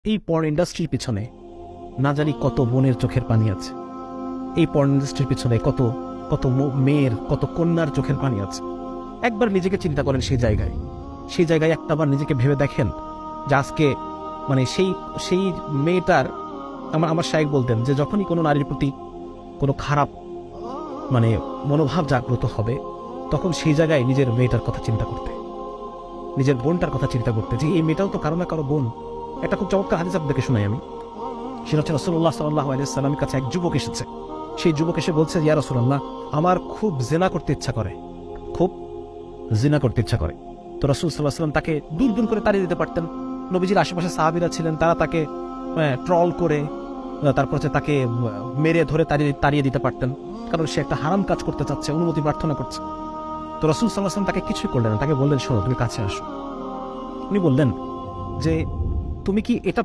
এই পর্ন ইন্ডাস্ট্রির পিছনে না জানি কত বোনের চোখের পানি আছে। এই পর্ন ইন্ডাস্ট্রির পিছনে কত কত মেয়ের, কত কন্যার চোখের পানি আছে। একবার নিজেকে চিন্তা করেন সেই জায়গায় একটাবার নিজেকে ভেবে দেখেন যে আজকে মানে সেই সেই মেয়েটার, আমার শায়েখ বলতেন যে যখনই কোনো নারীর প্রতি কোনো খারাপ মানে মনোভাব জাগ্রত হবে, তখন সেই জায়গায় নিজের মেয়েটার কথা চিন্তা করতে, নিজের বোনটার কথা চিন্তা করতে, যে এই মেয়েটাও তো কারো না কারো বোন। একটা খুব চমৎকার হাদিস আপনাদেরকে শোনাই আমি। সেটা হচ্ছে রাসূলুল্লাহ সাল্লাল্লাহু আলাইহি ওয়াসাল্লামের কাছে এক যুবক এসেছে। সেই যুবক এসে বলছে, ইয়া রাসূলুল্লাহ, আমার খুব জিনা করতে ইচ্ছা করে, খুব জিনা করতে ইচ্ছা করে। তো রাসূল সাল্লাল্লাহু আলাইহি ওয়াসাল্লাম তাকে দূর দূর করে তাড়িয়ে দিতে পারতেন। নবীজির আশেপাশে সাহাবীরা ছিলেন, তারা তাকে ট্রল করে তারপর হচ্ছে তাকে মেরে ধরে তাড়িয়ে দিতে পারতেন, কারণ সে একটা হারাম কাজ করতে চাচ্ছে, অনুমতি প্রার্থনা করছে। তো রাসূল সাল্লাল্লাহু আলাইহি ওয়াসাল্লাম তাকে কিছুই করলেন না, তাকে বললেন, শোনো, তুমি কাছে আসো। উনি বললেন যে তুমি কি এটা